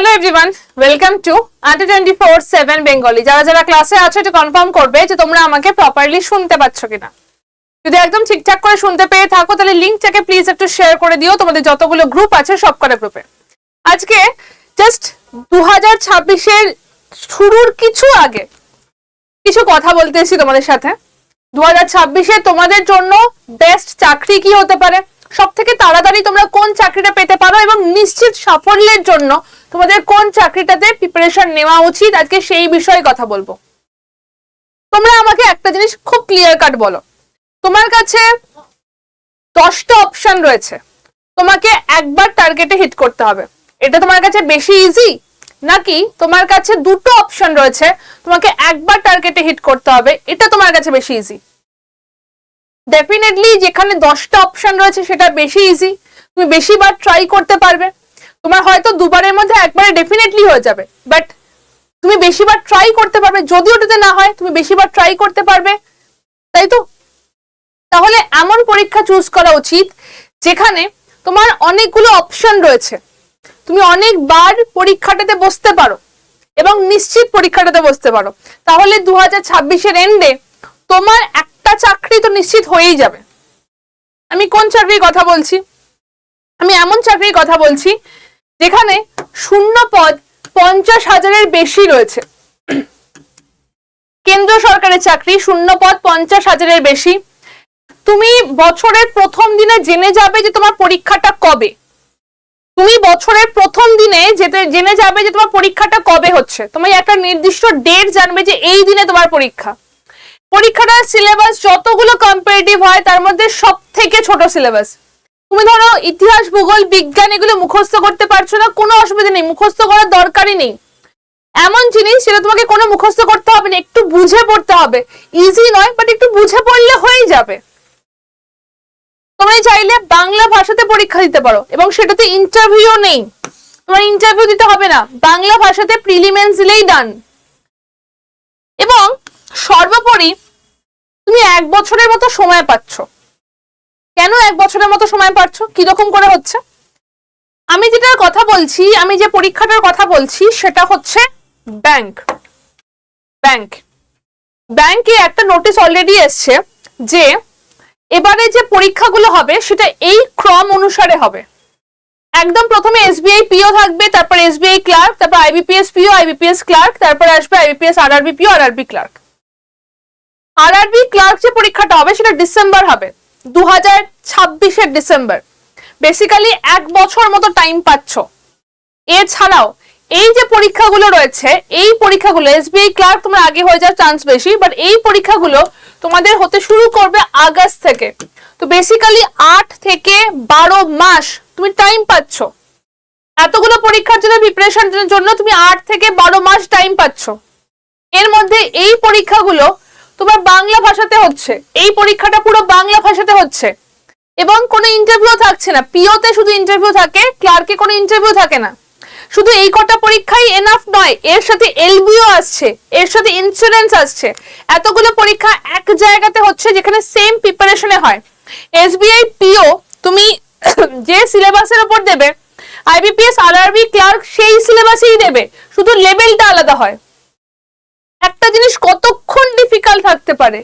Hello everyone, welcome to under 24/7 Bengali. যারা যারা ক্লাসে আছো এটা কনফার্ম করবে যে তোমরা আমাকে প্রপারলি শুনতে পাচ্ছ কিনা। যদি একদম ঠিকঠাক করে শুনতে পেয়ে থাকো তাহলে লিঙ্কটাকে প্লিজ একটু শেয়ার করে দিও তোমাদের যতগুলো গ্রুপ আছে সবকটা গ্রুপে। আজকে জাস্ট 2026-এর শুরুর কিছু আগে কিছু কথা বলতে এসেছি তোমাদের সাথে। 2026-এ তোমাদের জন্য বেস্ট চাকরি কি হতে পারে, সব থেকে তাড়াতাড়ি তোমরা কোন চাকরিটা পেতে পারো এবং নিশ্চিত সাফল্যের জন্য তোমাদের কোন চাকরিটাতে প্রিপারেশন নেওয়া উচিত, আজকে সেই বিষয়ে কথা বলবো। তোমরা আমাকে একটা জিনিস খুব ক্লিয়ার কাট বলো, তোমার কাছে 10টা অপশন রয়েছে, তোমাকে একবার টার্গেটে হিট করতে হবে, এটা তোমার কাছে বেশি ইজি, নাকি তোমার কাছে দুটো অপশন রয়েছে তোমাকে একবার টার্গেটে হিট করতে হবে, এটা তোমার কাছে বেশি ইজি? ডেফিনেটলি যেখানে 10টা অপশন রয়েছে সেটা বেশি ইজি, তুমি বেশিবার ট্রাই করতে পারবে। তোমার হয়তো দুবারের মধ্যে একবারে ডেফিনেটলি হয়ে যাবে, বাট তুমি বেশিবার ট্রাই করতে পারবে। যদি ওটাতে না হয় তুমি বেশিবার ট্রাই করতে পারবে, তাই তো? তাহলে এমন পরীক্ষা চুজ করা উচিত যেখানে তোমার অনেকগুলো অপশন রয়েছে, তুমি অনেকবার পরীক্ষাটাতে বসতে পারো এবং নিশ্চিত পরীক্ষাটাতে বসতে পারো। তাহলে 2026-এর এন্ডে তোমার একটা চাকরি তো নিশ্চিত হয়েই যাবে। আমি কোন চাকরির কথা বলছি? আমি এমন চাকরির কথা বলছি যেখানে শূন্য পদ 50,000-এর বেশি রয়েছে। কেন্দ্র সরকারের চাকরি, শূন্য পদ 50,000-এর বেশি। তুমি বছরের প্রথম দিনে জেনে যাবে যে তোমার পরীক্ষাটা কবে। তুমি বছরের প্রথম দিনে জেনে যাবে যে তোমার পরীক্ষাটা কবে হচ্ছে। তুমি একটা নির্দিষ্ট ডেট জানবে যে এই দিনে তোমার পরীক্ষা। পরীক্ষাটার সিলেবাস যতগুলো কম্পারেটিভ হয় তার মধ্যে সব থেকে ছোট সিলেবাস। তুমি ধরো ইতিহাস, ভূগোল, বিজ্ঞান এগুলো মুখস্থ করতে পারছো না, কোনো অসুবিধা নেই, মুখস্থ করার দরকারই নেই। এমন জিনিস সেটা তোমাকে কোনো মুখস্থ করতে হবে না, একটু বুঝে পড়তে হবে। ইজি নয়, বাট একটু বুঝে পড়লে হয়ে যাবে। তোমরা চাইলে বাংলা ভাষাতে পরীক্ষা দিতে পারো এবং সেটাতে ইন্টারভিউ নেই, তোমার ইন্টারভিউ দিতে হবে না, বাংলা ভাষাতে প্রিলিমিনারি দিলেই ডান। এবং সর্বোপরি তুমি 1 বছরের মতো সময় পাচ্ছ। কেন 1 বছরের মতো সময় পাচ্ছ? কিরকম করে হচ্ছে? আমি যেটার কথা বলছি, আমি যে পরীক্ষাটার কথা বলছি সেটা হচ্ছে ব্যাংকে একটা নোটিশ অলরেডি এসছে যে এবারে যে পরীক্ষাগুলো হবে সেটা এই ক্রম অনুসারে হবে। একদম প্রথমে এসবিআই পিও থাকবে, তারপর এসবিআই ক্লার্ক, তারপর আইবিপিএস পিও, আইবিপিএস ক্লার্ক, তারপর আসবে IBPS RRB PO, RRB clerk. RRB clerk যে পরীক্ষাটা হবে সেটা ডিসেম্বর হবে, 2026-এর ডিসেম্বর। বেসিক্যালি 1 বছর মতো টাইম পাচ্ছ। এছাড়াও এই যে পরীক্ষাগুলো রয়েছে, এই পরীক্ষাগুলো এসবিআই ক্লার্ক তোমার আগে হয়ে যাওয়ার চান্স বেশি, বাট এই পরীক্ষাগুলো তোমাদের হতে শুরু করবে আগস্ট থেকে। তো বেসিক্যালি 8 থেকে 12 মাস তুমি টাইম পাচ্ছ। এতগুলো পরীক্ষার জন্য প্রিপারেশনের জন্য তুমি 8 থেকে 12 মাস টাইম পাচ্ছ। এর মধ্যে এই পরীক্ষাগুলো তোমার বাংলা ভাষাতে হচ্ছে, এই পরীক্ষাটা পুরো বাংলা ভাষাতে হচ্ছে এবং কোনো ইন্টারভিউ থাকছে না। পিওতে শুধু ইন্টারভিউ থাকে, ক্লার্কে কোনো ইন্টারভিউ থাকে না। শুধু এই কটা পরীক্ষাই এনাফ নয়, এর সাথে এলবিও আসছে, এর সাথে ইন্স্যুরেন্স আসছে। এতগুলো পরীক্ষা এক জায়গাতে হচ্ছে যেখানে সেম প্রিপারেশনে হয়। এসবিআই পিও তুমি যে সিলেবাসের উপর দেবে, আইবিপিএস আরআরবি ক্লার্ক সেই সিলেবাসেই দেবে, শুধু লেভেলটা আলাদা হয়। একটা জিনিস কতক্ষণ ডিফিকাল্ট থাকতে পারে?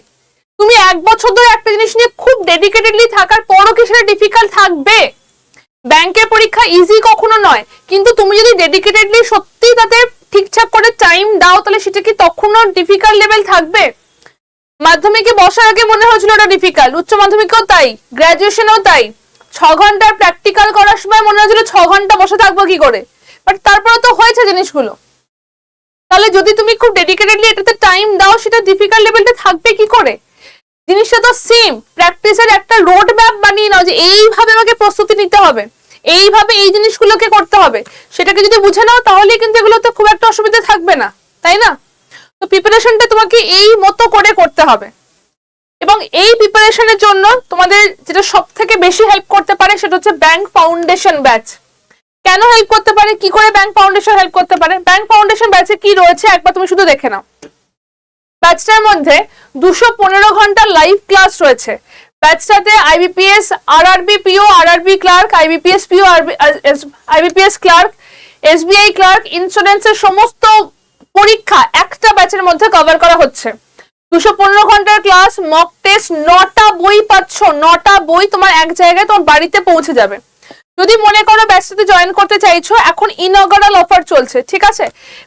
তুমি 1 বছর ধরে একটা জিনিস নিয়ে খুব ডেডিকেটেডলি থাকার পরও কি সেটা ডিফিকাল্ট থাকবে? ব্যাংকের পরীক্ষা ইজি কখনো নয়, কিন্তু তুমি যদি ডেডিকেটেডলি সত্যি তাতে ঠিকঠাক করে টাইম দাও তাহলে সেটা কি তখনও ডিফিকাল্ট লেভেল থাকবে? মাধ্যমিকে বসার আগে মনে হয়েছিল ওটা ডিফিকাল্ট, উচ্চ মাধ্যমিকেও তাই, গ্রাজুয়েশনেও তাই। 6 ঘন্টার প্র্যাকটিক্যাল করার সময় মনে হয়েছিল 6 ঘন্টা বসে থাকবো কি করে, বাট তারপরে তো হয়েছে জিনিসগুলো। তাহলে যদি তুমি খুব ডেডিকেটেডলি এটাতে টাইম দাও সেটা ডিফিকাল্ট লেভেলটা থাকবে কি করে? জিনিসটা তো সেম। প্র্যাকটিসের একটা রোড ম্যাপ বানিয়ে নাও যে এইভাবে আমাকে প্রস্তুতি নিতে হবে, এইভাবে এই জিনিসগুলোকে করতে হবে, সেটাকে যদি বুঝে নাও তাহলে কিন্তু এগুলো তো খুব একটা অসুবিধা থাকবে না, তাই না? তো প্রিপারেশনটা তোমাকে এই মতো করে করতে হবে এবং এই প্রিপারেশনের জন্য তোমাদের যেটা সব থেকে বেশি হেল্প করতে পারে সেটা হচ্ছে ব্যাংক ফাউন্ডেশন ব্যাচ। কেন হেল্প করতে পারে, কি করে ব্যাংক ফাউন্ডেশন হেল্প করতে পারে? ব্যাংক ফাউন্ডেশন ব্যাচে কি রয়েছে একবার তুমি শুধু দেখে নাও। ব্যাচটার মধ্যে 215 ঘন্টা লাইভ ক্লাস রয়েছে। ব্যাচটাতে IBPS RRB PO, RRB clerk, IBPS PO, IBPS clerk SBI clerk, ইন্স্যুরেন্সের সমস্ত পরীক্ষা একটা ব্যাচের মধ্যে কভার করা হচ্ছে। 215 ঘন্টার ক্লাস, মক টেস্ট, 9টা বই পাচ্ছ, 9টা বই তোমার এক জায়গায় তোমার বাড়িতে পৌঁছে যাবে। যদি মনে করো ব্যাচটাতে জয়েন করতে চাইছো, এখন ইনঅগারাল অফার চলছে, ঠিক আছে?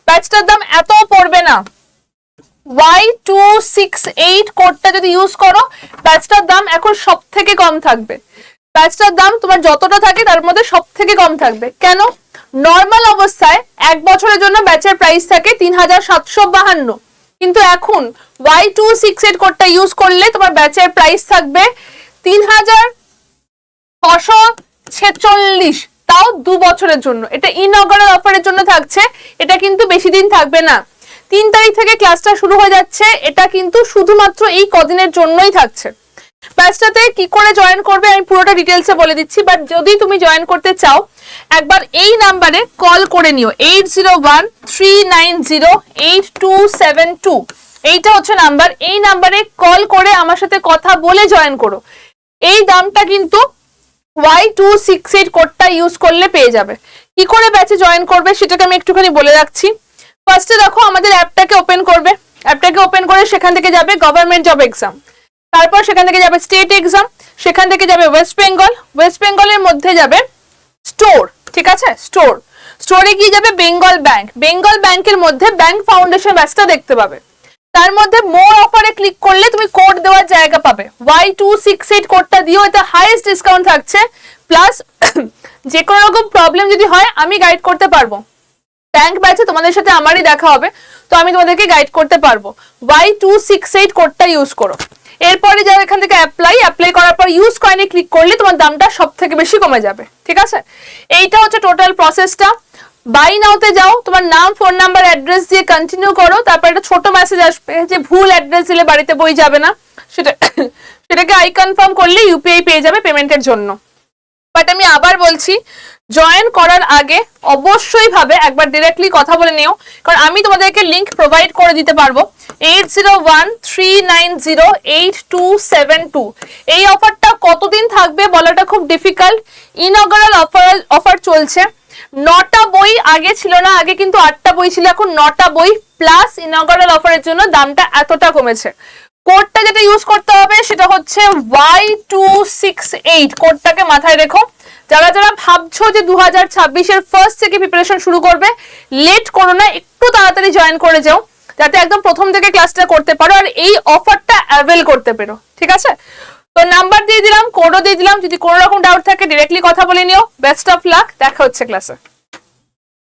ব্যাচটার দাম এত পড়বে না। Y268 কোডটা যদি ইউজ করো, ব্যাচটার দাম এখন সব থেকে কম থাকবে। ব্যাচটার দাম তোমার যতটা থাকে তার মধ্যে সব থেকে কম থাকবে। কেন? নর্মাল অবস্থায় 1 বছরের জন্য ব্যাচের প্রাইস থাকে 3752, কিন্তু এখন Y268 কোডটা ইউজ করলে তোমার ব্যাচের প্রাইস থাকবে 3646, তাও 2 বছরের জন্য। এটা ইনঅগারাল অফারের জন্য থাকছে, এটা কিন্তু বেশি দিন থাকবে না। 3 তারিখ থেকে ক্লাসটা শুরু হয়ে যাচ্ছে, এটা কিন্তু শুধুমাত্র এই কদিনের জন্যই থাকছে। ব্যাচটাতে কি করে জয়েন করবে আমি পুরোটা ডিটেলসে বলে দিচ্ছি, বাট যদি তুমি জয়েন করতে চাও একবার এই নাম্বারে কল করে নিও, 8013908272, এইটা হচ্ছে নাম্বার। এই নাম্বারে কল করে আমার সাথে কথা বলে জয়েন করো। এই দামটা কিন্তু Y268 কোডটা ইউজ করলে পেয়ে যাবে। কি করে ব্যাচে জয়েন করবে সেটাকে আমি একটুখানি বলে রাখছি। ফার্স্টে দেখো আমাদের অ্যাপটাকে ওপেন করবে, অ্যাপটাকে ওপেন করে সেখান থেকে যাবে গভর্নমেন্ট জব এক্সাম, তারপর সেখান থেকে যাবে স্টেট এক্সাম, সেখান থেকে যাবে ওয়েস্ট বেঙ্গল, ওয়েস্ট বেঙ্গলের মধ্যে যাবে স্টোর, ঠিক আছে? স্টোরে গিয়ে যাবে বেঙ্গল ব্যাংক, বেঙ্গল ব্যাংকের মধ্যে ব্যাংক ফাউন্ডেশন ব্যাচটা দেখতে পাবে। তার মধ্যে মোর অফারে ক্লিক করলে তুমি কোড দেওয়ার জায়গা পাবে, Y268 কোডটা দিও, এটা হাইয়েস্ট ডিসকাউন্ট থাকছে। প্লাস যে কোনো রকম প্রবলেম যদি হয় আমি গাইড করতে পারবো। ব্যাংক ব্যাচে তোমাদের সাথে আমারই দেখা হবে, তো আমি তোমাদেরকে গাইড করতে পারবো। Y268 কোডটা ইউজ করো। এরপরে যাও এখান থেকে অ্যাপ্লাই করার পর ইউজ কয়েনে ক্লিক করলে তোমার দামটা সব থেকে বেশি কমে যাবে, ঠিক আছে? এইটা হচ্ছে টোটাল প্রসেসটা। বাই নাওতে যাও, তোমার নাম, ফোন নাম্বার, অ্যাড্রেস দিয়ে কন্টিনিউ করো। তারপর একটা ছোট মেসেজ আসবে যে ভুল অ্যাড্রেস দিলে বাড়িতে বই যাবে না, সেটাকে আই কনফার্ম করলে ইউপিআই পেয়ে যাবে পেমেন্টের জন্য। বাট আমি আবার বলছি, জয়েন করার আগে অবশ্যই ভাবে একবার ডিরেক্টলি কথা বলে নিও, কারণ আমি তোমাদেরকে লিংক প্রোভাইড করে দিতে পারবো 8013908272। এই অফারটা কতদিন থাকবে বলাটা খুব ডিফিকাল্ট। ইনঅগারাল অফার চলছে। 9টা বই আগে ছিল না, আগে কিন্তু 8টা বই ছিল, এখন 9টা বই প্লাস ইনঅগারাল অফারের জন্য দামটা এতটা কমেছে। কোডটা যেটা ইউজ করতে হবে সেটা হচ্ছে Y268, কোডটাকে মাথায় রেখো। যারা যারা ভাবছো যে 2026-এর ফার্স্ট থেকে প্রিপারেশন শুরু করবে, লেট করো না, একটু তাড়াতাড়ি জয়েন করে যাও যাতে একদম প্রথম থেকে ক্লাসটা করতে পারো আর এই অফারটা অ্যাভেল করতে পারো, ঠিক আছে? তো নাম্বার দিয়ে দিলাম, কোডও দিয়ে দিলাম। যদি কোনো রকম ডাউট থাকে ডিরেক্টলি কথা বলে নিও। বেস্ট অফ লাক, দেখা হচ্ছে ক্লাসে।